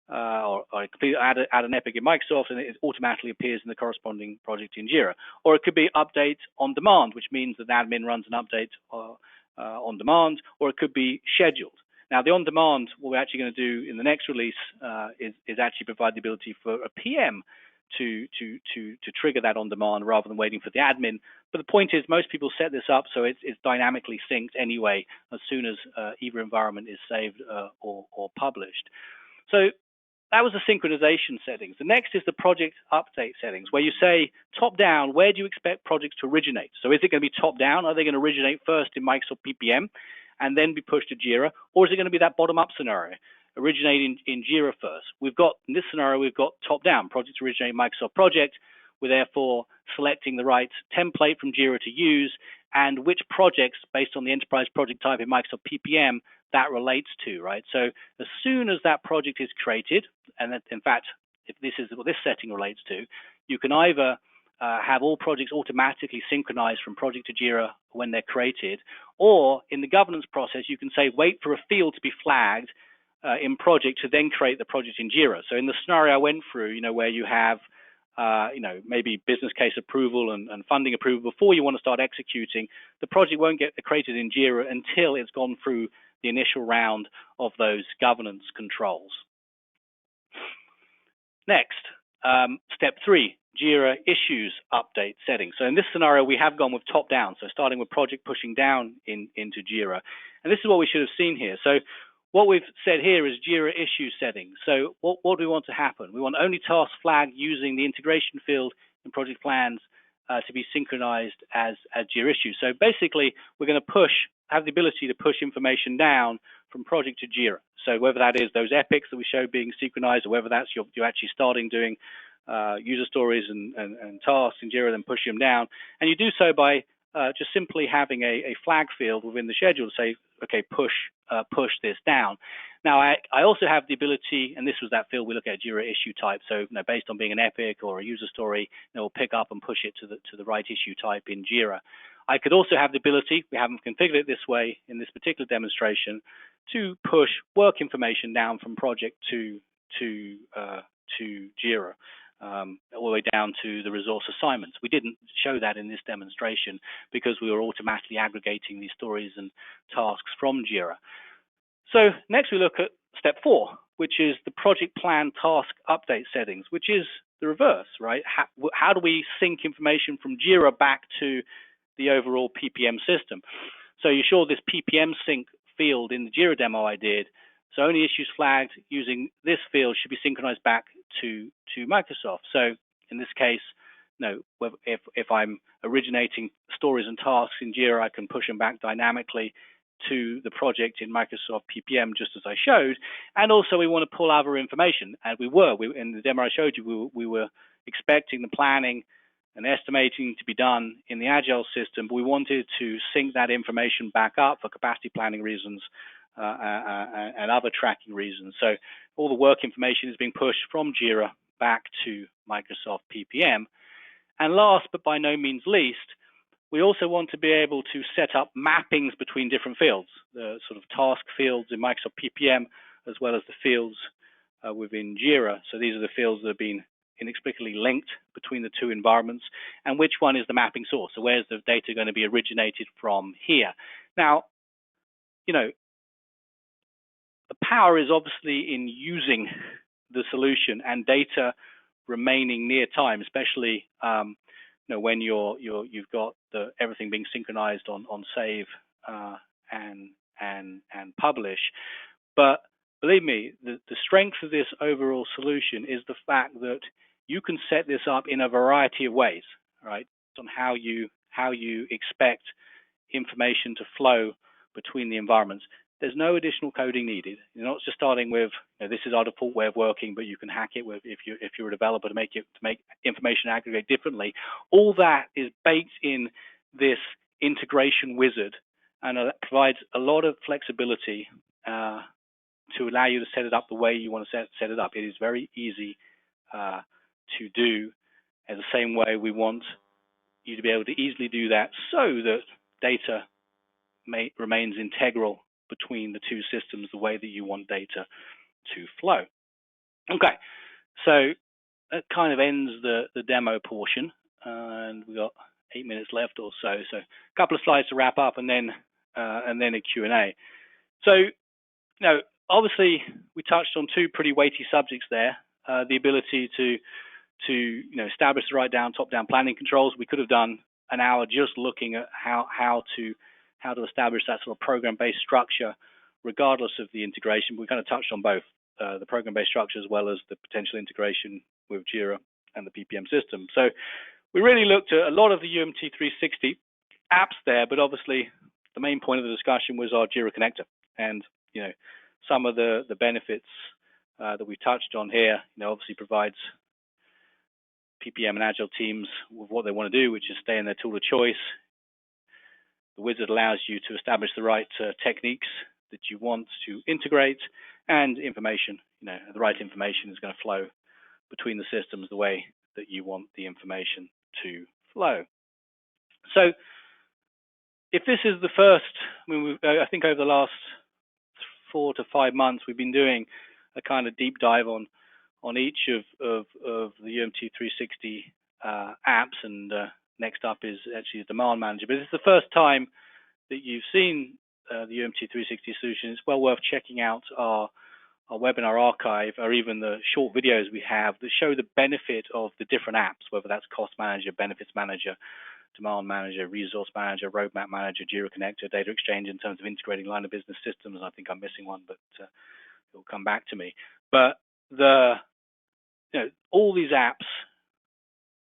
or I add an epic in Microsoft, and it automatically appears in the corresponding project in JIRA. Or it could be update on demand, which means that the admin runs an update on demand, or it could be scheduled. Now, the on-demand, what we're actually going to do in the next release is actually provide the ability for a PM to trigger that on-demand rather than waiting for the admin. But the point is, most people set this up so it's dynamically synced anyway as soon as either environment is saved or published. So that was the synchronization settings. The next is the project update settings, where you say top-down, where do you expect projects to originate? So is it going to be top-down? Are they going to originate first in Microsoft PPM and then be pushed to JIRA? Or is it going to be that bottom-up scenario, originating in JIRA first? In this scenario, we've got top-down, projects originate in Microsoft Project. We're therefore selecting the right template from JIRA to use, and which projects, based on the enterprise project type in Microsoft PPM, that relates to, right? So as soon as that project is created, and that, in fact, if this is what this setting relates to, you can either have all projects automatically synchronized from project to JIRA when they're created, or in the governance process, you can say, wait for a field to be flagged in project to then create the project in JIRA. So in the scenario I went through, where you have maybe business case approval and funding approval before you want to start executing, the project won't get created in JIRA until it's gone through the initial round of those governance controls. Next, step 3, JIRA issues update settings. So in this scenario, we have gone with top down, so starting with project pushing down into JIRA. And this is what we should have seen here. So what we've said here is JIRA issue settings. So what do we want to happen? We want only tasks flagged using the integration field in project plans to be synchronized as JIRA issues. So basically, we're going to have the ability to push information down from project to JIRA. So whether that is those epics that we showed being synchronized, or whether that's you're actually starting doing user stories and tasks in JIRA, then pushing them down. And you do so by just simply having a flag field within the schedule to say, okay, push this down. Now, I also have the ability, and this was that field we look at, JIRA issue type. So, based on being an epic or a user story, we'll pick up and push it to the right issue type in JIRA. I could also have the ability, we haven't configured it this way in this particular demonstration, to push work information down from project to JIRA. All the way down to the resource assignments. We didn't show that in this demonstration because we were automatically aggregating these stories and tasks from JIRA. So next we look at step 4, which is the project plan task update settings, which is the reverse, right? How do we sync information from JIRA back to the overall PPM system? So you saw this PPM sync field in the JIRA demo I did. So only issues flagged using this field should be synchronized back to Microsoft. So in this case, if I'm originating stories and tasks in JIRA, I can push them back dynamically to the project in Microsoft PPM, just as I showed. And also we want to pull other information, and in the demo I showed you, we were expecting the planning and estimating to be done in the Agile system, but we wanted to sync that information back up for capacity planning reasons and other tracking reasons. So all the work information is being pushed from JIRA back to Microsoft PPM. And last, but by no means least, we also want to be able to set up mappings between different fields, the sort of task fields in Microsoft PPM, as well as the fields within JIRA. So these are the fields that have been inexplicably linked between the two environments, and which one is the mapping source. So where's the data going to be originated from here? Now, you know, the power is obviously in using the solution and data remaining near time, especially when you've got everything being synchronized on save and publish. But believe me, the strength of this overall solution is the fact that you can set this up in a variety of ways, right? On how you expect information to flow between the environments. There's no additional coding needed. You're not just starting with this is our default way of working, but you can hack it with if you're a developer to make information aggregate differently. All that is baked in this integration wizard, and it provides a lot of flexibility to allow you to set it up the way you want to set it up. It is very easy to do. In the same way, we want you to be able to easily do that so that data remains integral between the two systems the way that you want data to flow. Okay, so that kind of ends the demo portion, and we've got 8 minutes left or so. So a couple of slides to wrap up, and then a Q&A. So, obviously we touched on two pretty weighty subjects there. The ability to establish the right top-down planning controls. We could have done an hour just looking at how to establish that sort of program-based structure, regardless of the integration. We kind of touched on both the program-based structure as well as the potential integration with JIRA and the PPM system. So we really looked at a lot of the UMT360 apps there, but obviously the main point of the discussion was our JIRA connector, and some of the benefits that we touched on here. Obviously provides PPM and Agile teams with what they want to do, which is stay in their tool of choice. The wizard allows you to establish the right techniques that you want to integrate, and information, the right information is going to flow between the systems the way that you want the information to flow. So if this is the first, I think over the last 4 to 5 months, we've been doing a kind of deep dive on each of the UMT360 apps, and next up is actually the demand manager. But this is the first time that you've seen the UMT360 solution. It's well worth checking out our webinar archive, or even the short videos we have that show the benefit of the different apps, whether that's cost manager, benefits manager, demand manager, resource manager, roadmap manager, JIRA connector, data exchange, in terms of integrating line of business systems. I think I'm missing one, but it'll come back to me. But all these apps,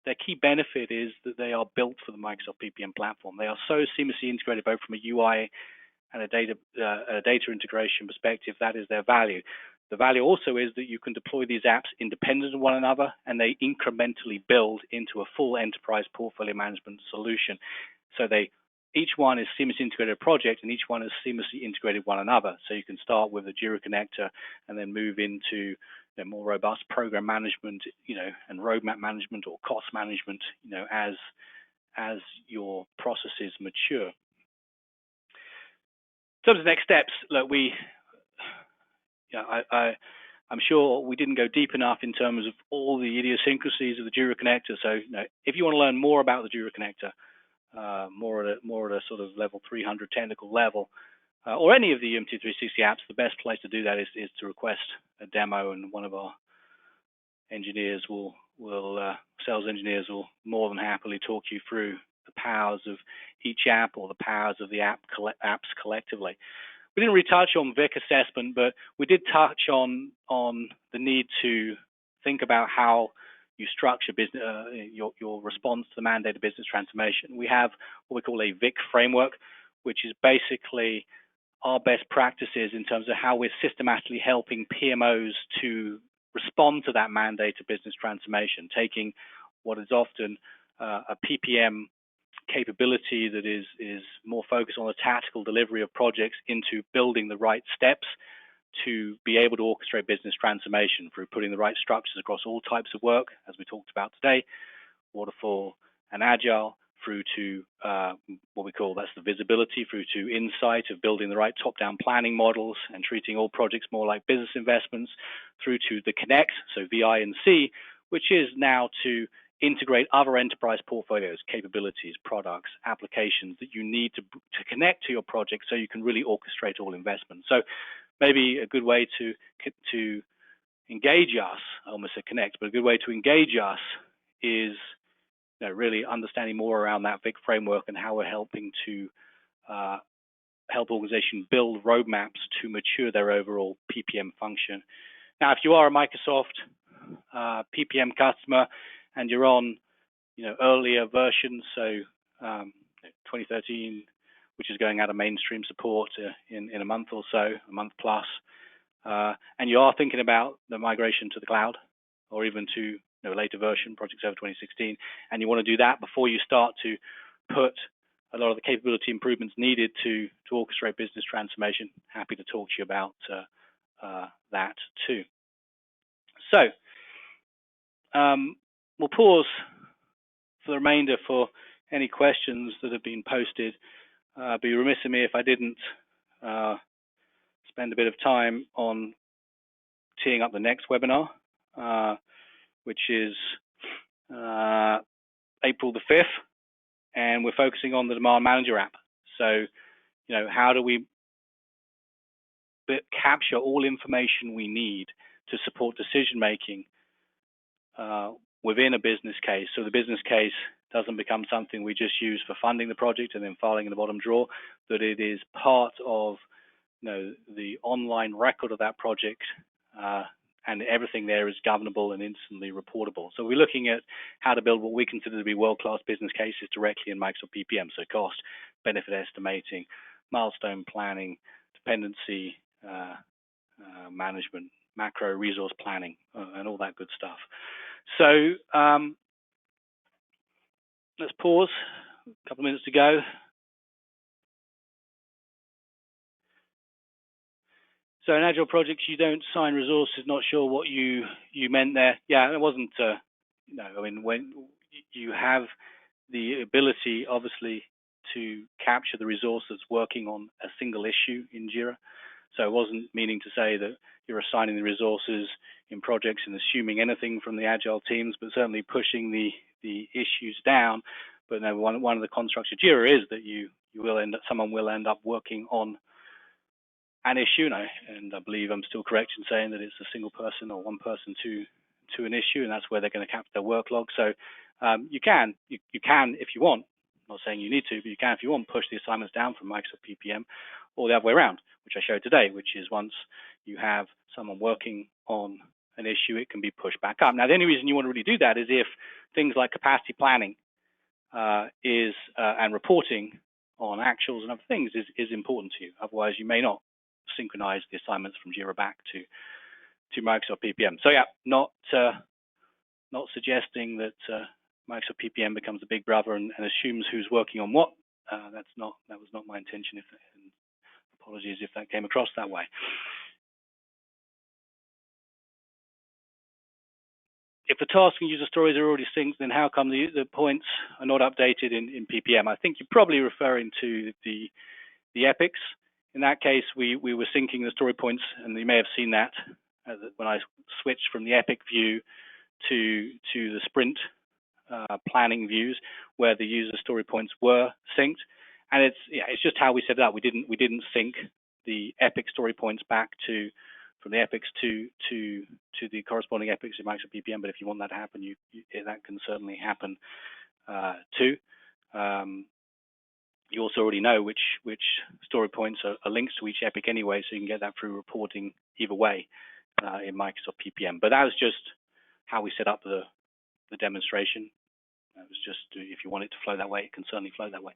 their key benefit is that they are built for the Microsoft PPM platform. They are so seamlessly integrated, both from a UI and a data integration perspective. That is their value. The value also is that you can deploy these apps independent of one another, and they incrementally build into a full enterprise portfolio management solution. So each one is seamlessly integrated project, and each one is seamlessly integrated one another. So you can start with a JIRA connector and then move into more robust program management, and roadmap management or cost management, as your processes mature. In terms of next steps, look, I'm sure we didn't go deep enough in terms of all the idiosyncrasies of the JIRA connector. So, if you want to learn more about the JIRA connector, more at a sort of level 300 technical level, or any of the UMT360 apps, the best place to do that is to request a demo, and one of our engineers sales engineers will more than happily talk you through the powers of each app, or the powers of the apps collectively. We didn't really touch on VIC assessment, but we did touch on the need to think about how you structure business, your response to the mandated business transformation. We have what we call a VIC framework, which is basically our best practices in terms of how we're systematically helping PMOs to respond to that mandated business transformation, taking what is often a PPM capability that is more focused on the tactical delivery of projects into building the right steps to be able to orchestrate business transformation through putting the right structures across all types of work, as we talked about today, waterfall and agile, through to what we call, that's the visibility, through to insight of building the right top-down planning models and treating all projects more like business investments, through to the connect, so VI and C, which is now to integrate other enterprise portfolios, capabilities, products, applications that you need to connect to your project so you can really orchestrate all investments. So maybe a good way to engage us, I almost said connect, but a good way to engage us is really understanding more around that VIC framework and how we're helping to help organizations build roadmaps to mature their overall PPM function. Now, if you are a Microsoft PPM customer and you're on earlier versions, so 2013, which is going out of mainstream support in a month or so, a month plus, and you are thinking about the migration to the cloud, or even to a later version, Project Server 2016, and you want to do that before you start to put a lot of the capability improvements needed to orchestrate business transformation, happy to talk to you about that too. So we'll pause for the remainder for any questions that have been posted. Be remiss of me if I didn't spend a bit of time on teeing up the next webinar, which is April the 5th, and we're focusing on the Demand Manager app. So, how do we capture all information we need to support decision making within a business case, so the business case doesn't become something we just use for funding the project and then filing in the bottom drawer, that it is part of the online record of that project, and everything there is governable and instantly reportable. So we're looking at how to build what we consider to be world-class business cases directly in Microsoft PPM, so cost, benefit estimating, milestone planning, dependency management, macro resource planning, and all that good stuff. So let's pause, a couple of minutes to go. So in Agile projects, you don't sign resources. Not sure what you meant there. Yeah, it wasn't, I mean, when you have the ability, obviously, to capture the resource that's working on a single issue in JIRA. So it wasn't meaning to say that you're assigning the resources in projects and assuming anything from the Agile teams, but certainly pushing the issues down. But no, one of the constructs of JIRA is that someone will end up working on an issue, and I believe I'm still correct in saying that it's a single person or one person to an issue, and that's where they're going to capture their workload. So you can, if you want. I'm not saying you need to, but you can, if you want, push the assignments down from Microsoft PPM, or the other way around, which I showed today, which is once you have someone working on an issue, it can be pushed back up. Now, the only reason you want to really do that is if things like capacity planning and reporting on actuals and other things is important to you. Otherwise, you may not synchronize the assignments from JIRA back to Microsoft PPM. So yeah, not suggesting that Microsoft PPM becomes a big brother and assumes who's working on what. That was not my intention. And apologies if that came across that way. If the task and user stories are already synced, then how come the points are not updated in PPM? I think you're probably referring to the epics. In that case, we were syncing the story points, and you may have seen that when I switched from the epic view to the sprint planning views, where the user story points were synced. And it's just how we set it up. We didn't sync the epic story points back from the epics to the corresponding epics in Microsoft PPM. But if you want that to happen, that can certainly happen too. You also already know which story points are links to each epic anyway, so you can get that through reporting either way in Microsoft PPM. But that was just how we set up the demonstration. That was just, if you want it to flow that way, it can certainly flow that way.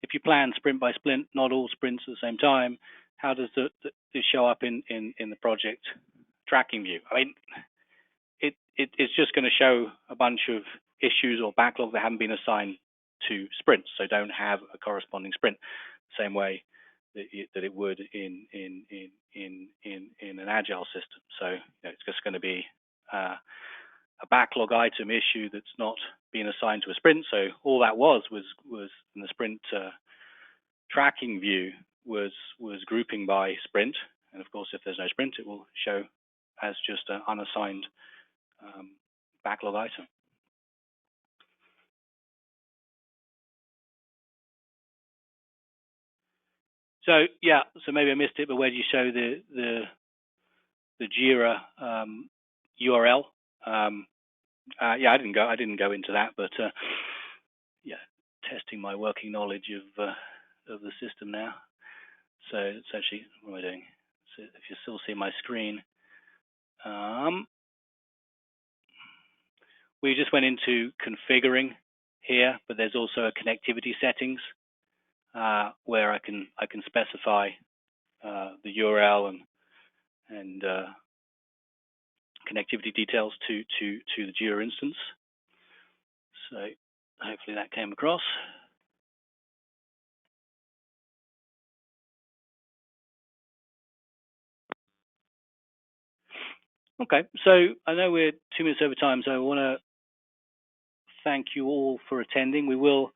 If you plan sprint by sprint, not all sprints at the same time, how does it show up in the project tracking view? I mean, it's just going to show a bunch of issues or backlog that haven't been assigned to sprints, so don't have a corresponding sprint, same way that it would in an agile system. So it's just going to be a backlog item issue that's not being assigned to a sprint. So all that was in the sprint tracking view was grouping by sprint, and of course, if there's no sprint, it will show as just an unassigned backlog item. So yeah, so maybe I missed it, but where do you show the JIRA URL? Yeah, I didn't go into that, but yeah, testing my working knowledge of the system now. So it's actually, what am I doing? So if you still see my screen, we just went into configuring here, but there's also a connectivity settings where I can specify the URL and connectivity details to the JIRA instance. So hopefully that came across. Okay, so I know we're 2 minutes over time, so I want to thank you all for attending. We will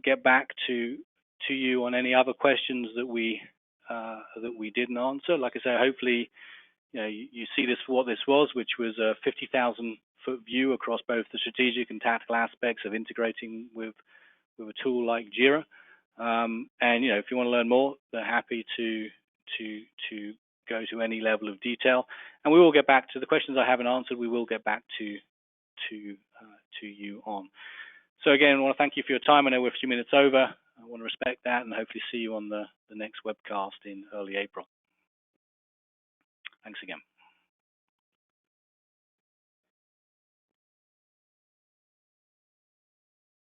get back to you on any other questions that we didn't answer. Like I say, hopefully you see this for what this was, which was a 50,000-foot view across both the strategic and tactical aspects of integrating with a tool like JIRA. And if you want to learn more, they're happy to go to any level of detail. And we will get back to the questions I haven't answered. We will get back to you on. So again, I want to thank you for your time. I know we're a few minutes over. I want to respect that and hopefully see you on the next webcast in early April. Thanks again.